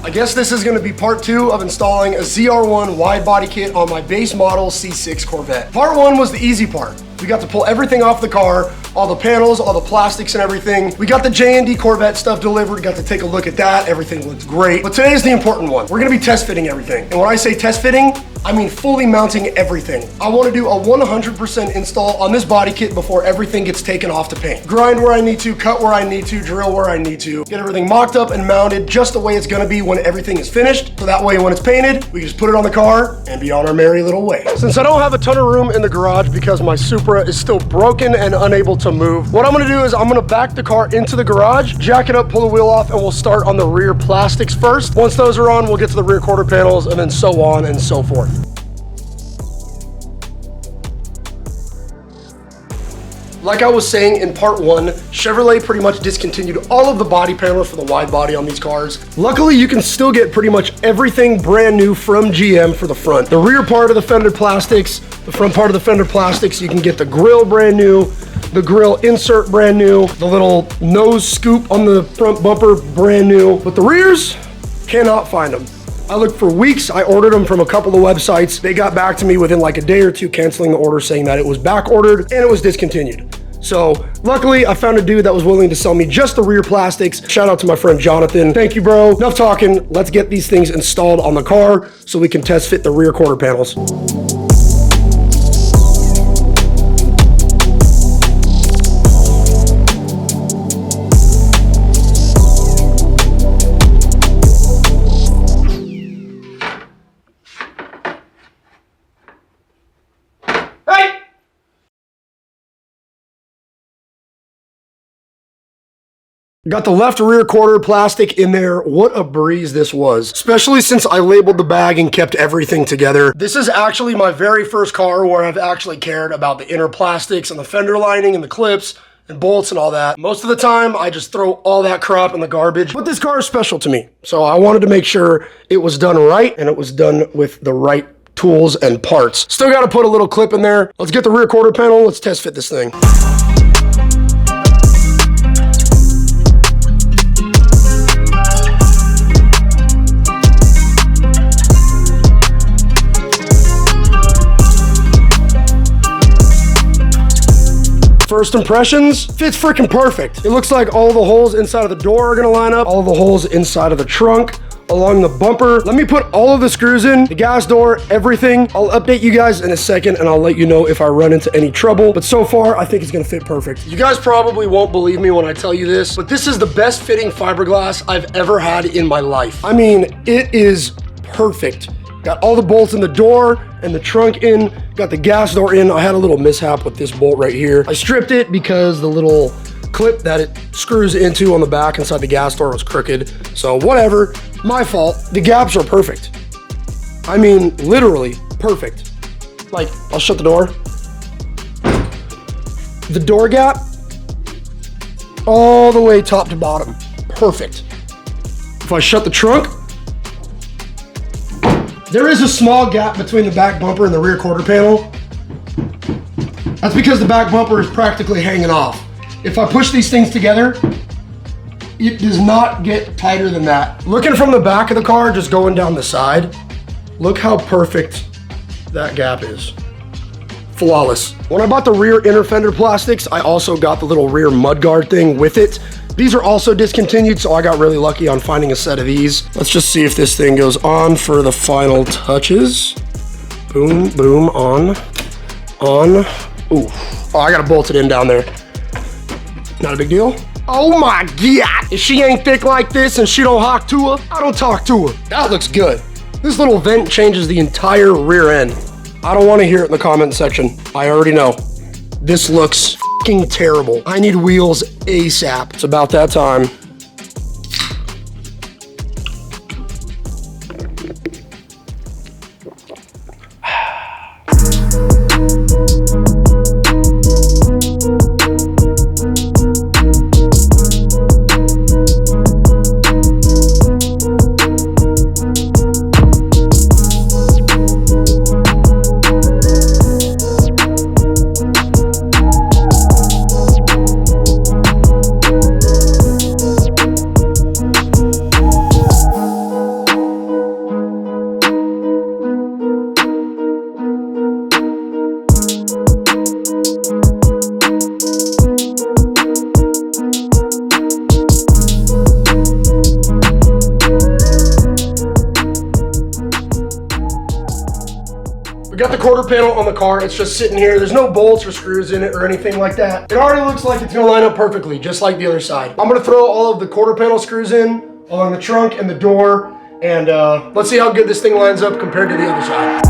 I guess this is gonna be part 2 of installing a ZR1 wide body kit on my base model C6 Corvette. Part 1 was the easy part. We got to pull everything off the car, all the panels, all the plastics and everything. We got the J&D Corvette stuff delivered, got to take a look at that. Everything looks great. But today's the important one. We're gonna be test fitting everything. And when I say test fitting, I mean fully mounting everything. I wanna do a 100% install on this body kit before everything gets taken off to paint. Grind where I need to, cut where I need to, drill where I need to, get everything mocked up and mounted just the way it's gonna be when everything is finished. So that way when it's painted, we can just put it on the car and be on our merry little way. Since I don't have a ton of room in the garage because my Supra is still broken and unable to move, what I'm gonna do is I'm gonna back the car into the garage, jack it up, pull the wheel off, and we'll start on the rear plastics first. Once those are on, we'll get to the rear quarter panels and then so on and so forth. Like I was saying in part 1, Chevrolet pretty much discontinued all of the body panels for the wide body on these cars. Luckily, you can still get pretty much everything brand new from GM for the front. The rear part of the fender plastics, the front part of the fender plastics, you can get the grille brand new, the grille insert brand new, the little nose scoop on the front bumper brand new, but the rears, cannot find them. I looked for weeks. I ordered them from a couple of websites. They got back to me within like a day or two, canceling the order, saying that it was back ordered and it was discontinued. So luckily I found a dude that was willing to sell me just the rear plastics. Shout out to my friend Jonathan. Thank you, bro. Enough talking. Let's get these things installed on the car so we can test fit the rear quarter panels. Got the left rear quarter plastic in there. What a breeze this was, especially since I labeled the bag and kept everything together. This is actually my very first car where I've actually cared about the inner plastics and the fender lining and the clips and bolts and all that. Most of the time, I just throw all that crap in the garbage, but this car is special to me. So I wanted to make sure it was done right and it was done with the right tools and parts. Still got to put a little clip in there. Let's get the rear quarter panel. Let's test fit this thing. First impressions, fits freaking perfect. It looks like all the holes inside of the door are gonna line up, all the holes inside of the trunk, along the bumper. Let me put all of the screws in, the gas door, everything. I'll update you guys in a second and I'll let you know if I run into any trouble. But so far, I think it's gonna fit perfect. You guys probably won't believe me when I tell you this, but this is the best fitting fiberglass I've ever had in my life. I mean, it is perfect. Got all the bolts in the door and the trunk in, got the gas door in. I had a little mishap with this bolt right here. I stripped it because the little clip that it screws into on the back inside the gas door was crooked. So whatever, my fault. The gaps are perfect. I mean, literally perfect. Like, I'll shut the door. The door gap, all the way top to bottom, perfect. If I shut the trunk, there is a small gap between the back bumper and the rear quarter panel. That's because the back bumper is practically hanging off. If I push these things together, it does not get tighter than that. Looking from the back of the car, just going down the side, look how perfect that gap is. Flawless. When I bought the rear inner fender plastics, I also got the little rear mudguard thing with it. These are also discontinued, so I got really lucky on finding a set of these. Let's just see if this thing goes on for the final touches. Boom, boom, on. Ooh, oh, I gotta bolt it in down there. Not a big deal. Oh my God, if she ain't thick like this and she don't talk to her, I don't talk to her. That looks good. This little vent changes the entire rear end. I don't wanna hear it in the comment section. I already know. This looks fucking terrible. I need wheels ASAP. It's about that time. We got the quarter panel on the car. It's just sitting here. There's no bolts or screws in it or anything like that. It already looks like it's gonna line up perfectly, just like the other side. I'm gonna throw all of the quarter panel screws in along the trunk and the door, and let's see how good this thing lines up compared to the other side.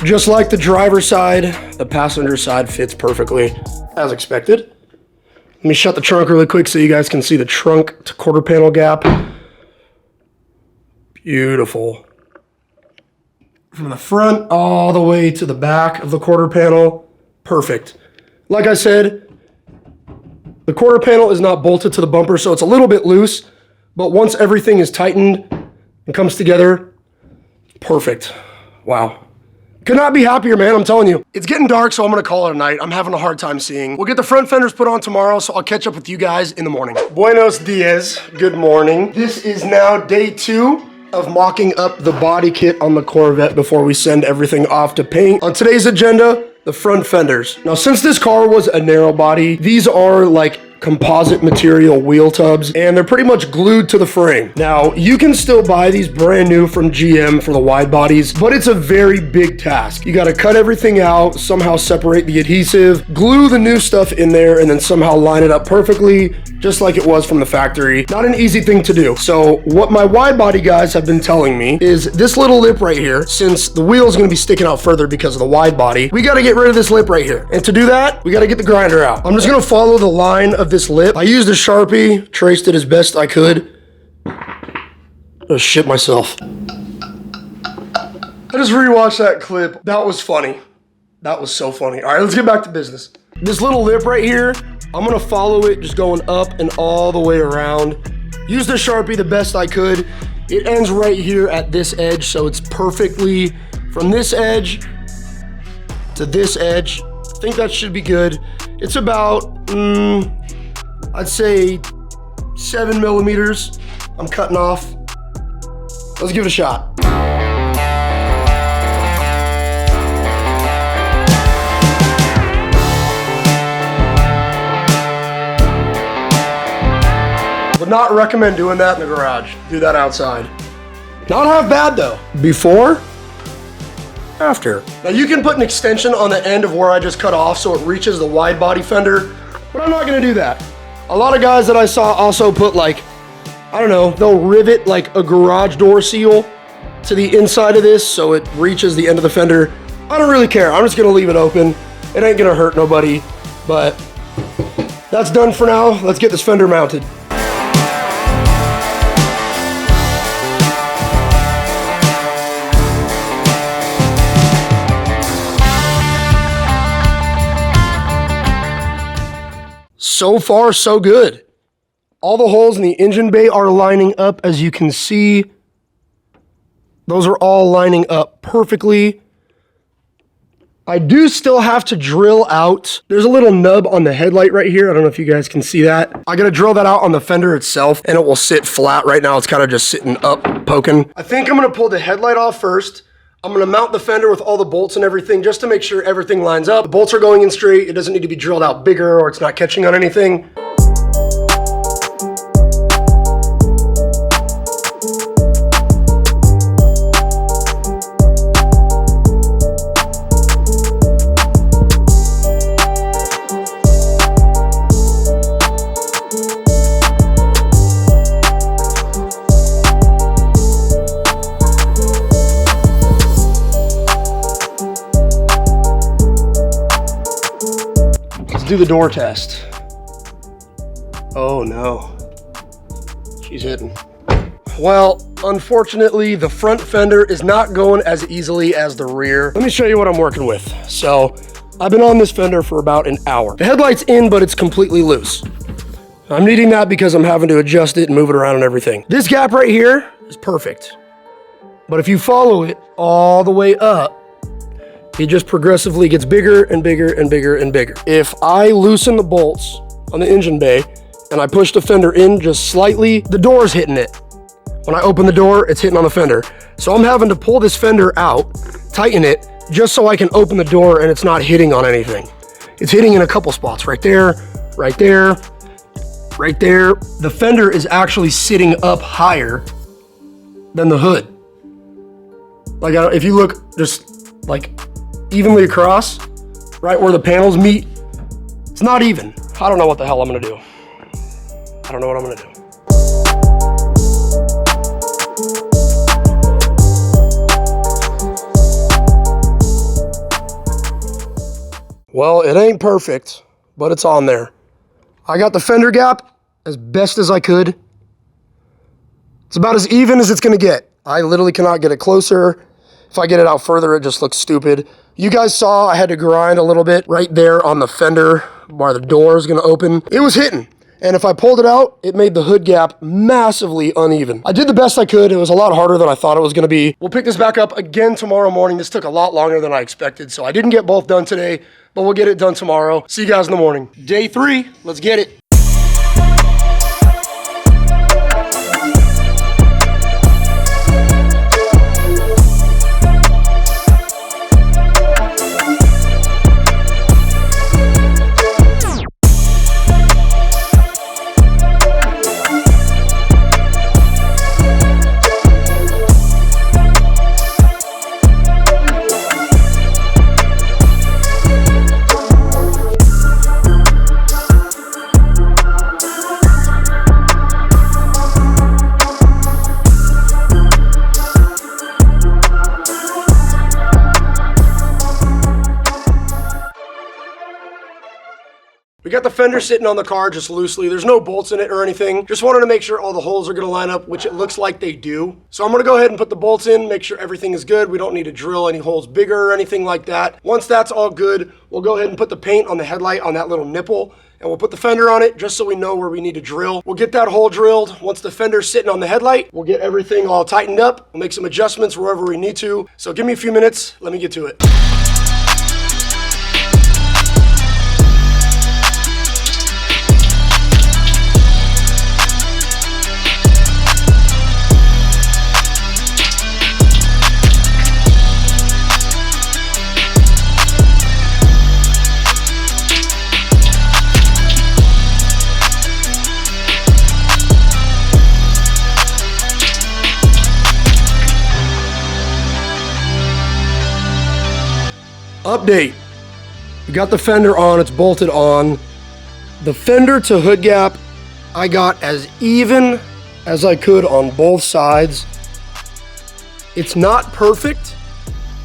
Just like the driver's side, the passenger side fits perfectly as expected. Let me shut the trunk really quick so you guys can see the trunk to quarter panel gap. Beautiful. From the front all the way to the back of the quarter panel, perfect. Like I said, the quarter panel is not bolted to the bumper, so it's a little bit loose, but once everything is tightened and comes together, perfect. Wow. Could not be happier, man, I'm telling you. It's getting dark, so I'm gonna call it a night. I'm having a hard time seeing. We'll get the front fenders put on tomorrow, so I'll catch up with you guys in the morning. Buenos dias, good morning. This is now day 2 of mocking up the body kit on the Corvette before we send everything off to paint. On today's agenda, the front fenders. Now, since this car was a narrow body, these are like composite material wheel tubs, and they're pretty much glued to the frame. Now, you can still buy these brand new from GM for the wide bodies, but it's a very big task. You gotta cut everything out, somehow separate the adhesive, glue the new stuff in there, and then somehow line it up perfectly, just like it was from the factory. Not an easy thing to do. So what my wide body guys have been telling me is this little lip right here, since the wheel is gonna be sticking out further because of the wide body, we gotta get rid of this lip right here. And to do that, we gotta get the grinder out. I'm just gonna follow the line of this lip. I used a Sharpie, traced it as best I could. Oh shit myself. I just rewatched that clip. That was funny. That was so funny. All right, let's get back to business. This little lip right here, I'm gonna follow it just going up and all the way around. Used the Sharpie the best I could. It ends right here at this edge, so it's perfectly from this edge to this edge. I think that should be good. It's about, I'd say 7 millimeters. I'm cutting off. Let's give it a shot. Would not recommend doing that in the garage. Do that outside. Not half bad though. Before, after. Now you can put an extension on the end of where I just cut off so it reaches the wide body fender, but I'm not gonna do that. A lot of guys that I saw also put like, I don't know, they'll rivet like a garage door seal to the inside of this so it reaches the end of the fender. I don't really care. I'm just gonna leave it open. It ain't gonna hurt nobody, but that's done for now. Let's get this fender mounted. So far, so good. All the holes in the engine bay are lining up, as you can see. Those are all lining up perfectly. I do still have to drill out. There's a little nub on the headlight right here. I don't know if you guys can see that. I gotta drill that out on the fender itself, and it will sit flat. Right now, it's kind of just sitting up, poking. I think I'm gonna pull the headlight off first. I'm gonna mount the fender with all the bolts and everything just to make sure everything lines up. The bolts are going in straight. It doesn't need to be drilled out bigger or it's not catching on anything. Do the door test. Oh no, she's hitting. Well, unfortunately, the front fender is not going as easily as the rear. Let me show you what I'm working with. So, I've been on this fender for about an hour. The headlight's in, but it's completely loose. I'm needing that because I'm having to adjust it and move it around and everything. This gap right here is perfect. But if you follow it all the way up, it just progressively gets bigger and bigger and bigger and bigger. If I loosen the bolts on the engine bay and I push the fender in just slightly, the door's hitting it. When I open the door, it's hitting on the fender. So I'm having to pull this fender out, tighten it, just so I can open the door and it's not hitting on anything. It's hitting in a couple spots, right there, right there, right there. The fender is actually sitting up higher than the hood. Like, if you look just like evenly across, right where the panels meet, it's not even. I don't know what the hell I'm gonna do. I don't know what I'm gonna do. Well, it ain't perfect, but it's on there. I got the fender gap as best as I could. It's about as even as it's gonna get. I literally cannot get it closer. If I get it out further, it just looks stupid. You guys saw I had to grind a little bit right there on the fender where the door is gonna open. It was hitting. And if I pulled it out, it made the hood gap massively uneven. I did the best I could. It was a lot harder than I thought it was gonna be. We'll pick this back up again tomorrow morning. This took a lot longer than I expected, so I didn't get both done today, but we'll get it done tomorrow. See you guys in the morning. Day 3, let's get it. We got the fender sitting on the car just loosely. There's no bolts in it or anything. Just wanted to make sure all the holes are gonna line up, which it looks like they do. So I'm gonna go ahead and put the bolts in, make sure everything is good. We don't need to drill any holes bigger or anything like that. Once that's all good, we'll go ahead and put the paint on the headlight on that little nipple, and we'll put the fender on it just so we know where we need to drill. We'll get that hole drilled. Once the fender's sitting on the headlight, we'll get everything all tightened up. We'll make some adjustments wherever we need to. So give me a few minutes, let me get to it. Update. We got the fender on, it's bolted on. The fender to hood gap, I got as even as I could on both sides. It's not perfect,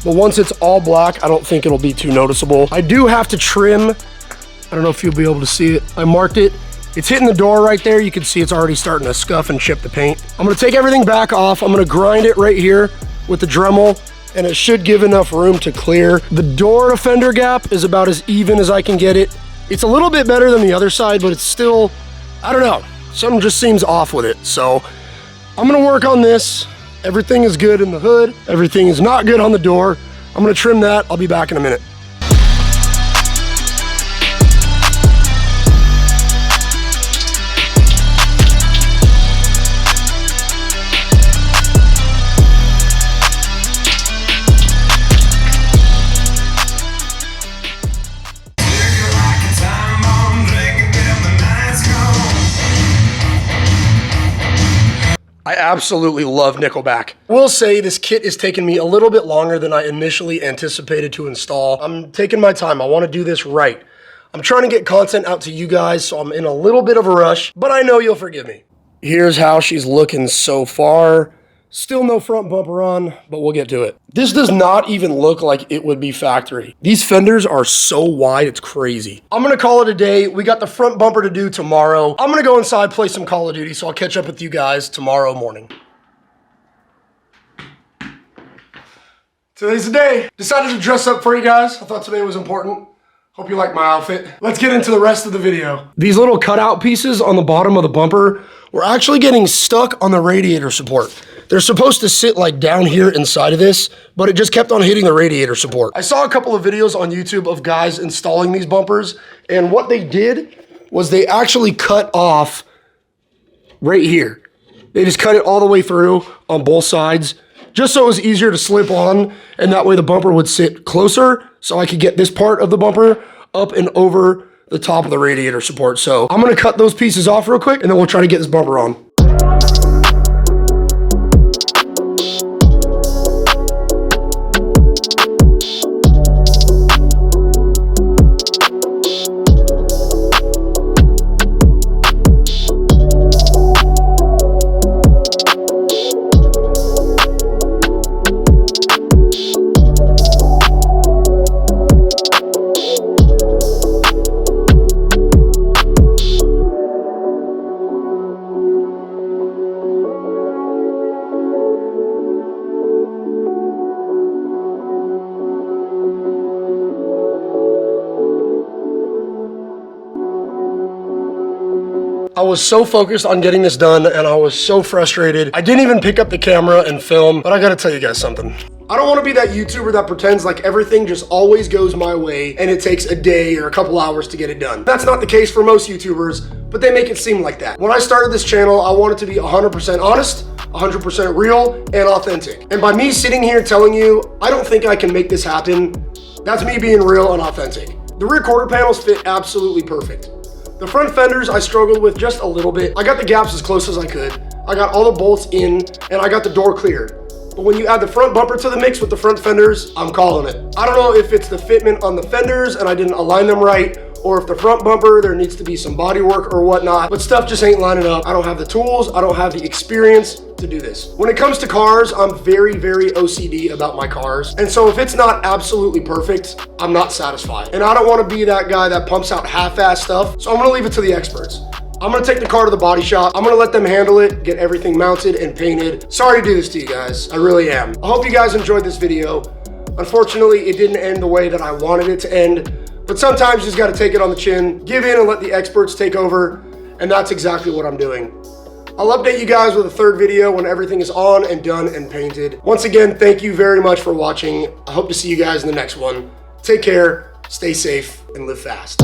but once it's all black, I don't think it'll be too noticeable. I do have to trim. I don't know if you'll be able to see it. I marked it. It's hitting the door right there. You can see it's already starting to scuff and chip the paint. I'm gonna take everything back off. I'm gonna grind it right here with the Dremel, and it should give enough room to clear. The door to fender gap is about as even as I can get it. It's a little bit better than the other side, but it's still, I don't know, something just seems off with it. So I'm gonna work on this. Everything is good in the hood. Everything is not good on the door. I'm gonna trim that. I'll be back in a minute. I absolutely love Nickelback. I will say this kit is taking me a little bit longer than I initially anticipated to install. I'm taking my time. I want to do this right. I'm trying to get content out to you guys, so I'm in a little bit of a rush, but I know you'll forgive me. Here's how she's looking so far. Still no front bumper on, but we'll get to it. This does not even look like it would be factory. These fenders are so wide, it's crazy. I'm gonna call it a day. We got the front bumper to do tomorrow. I'm gonna go inside, play some Call of Duty, so I'll catch up with you guys tomorrow morning. Today's the day. Decided to dress up for you guys. I thought today was important. Hope you like my outfit. Let's get into the rest of the video. These little cutout pieces on the bottom of the bumper were actually getting stuck on the radiator support. They're supposed to sit like down here inside of this, but it just kept on hitting the radiator support. I saw a couple of videos on YouTube of guys installing these bumpers, and what they did was they actually cut off right here. They just cut it all the way through on both sides, just so it was easier to slip on, and that way the bumper would sit closer, so I could get this part of the bumper up and over the top of the radiator support. So I'm gonna cut those pieces off real quick, and then we'll try to get this bumper on. I was so focused on getting this done and I was so frustrated. I didn't even pick up the camera and film, but I gotta tell you guys something. I don't wanna be that YouTuber that pretends like everything just always goes my way and it takes a day or a couple hours to get it done. That's not the case for most YouTubers, but they make it seem like that. When I started this channel, I wanted to be 100% honest, 100% real, and authentic. And by me sitting here telling you, I don't think I can make this happen, that's me being real and authentic. The rear quarter panels fit absolutely perfect. The front fenders I struggled with just a little bit. I got the gaps as close as I could. I got all the bolts in and I got the door cleared. But when you add the front bumper to the mix with the front fenders, I'm calling it. I don't know if it's the fitment on the fenders and I didn't align them right, or if the front bumper, there needs to be some body work or whatnot, but stuff just ain't lining up. I don't have the tools, I don't have the experience to do this. When it comes to cars, I'm very, very OCD about my cars. And so if it's not absolutely perfect, I'm not satisfied. And I don't wanna be that guy that pumps out half-ass stuff, so I'm gonna leave it to the experts. I'm gonna take the car to the body shop. I'm gonna let them handle it, get everything mounted and painted. Sorry to do this to you guys, I really am. I hope you guys enjoyed this video. Unfortunately, it didn't end the way that I wanted it to end, but sometimes you just gotta take it on the chin, give in and let the experts take over, and that's exactly what I'm doing. I'll update you guys with a third video when everything is on and done and painted. Once again, thank you very much for watching. I hope to see you guys in the next one. Take care, stay safe, and live fast.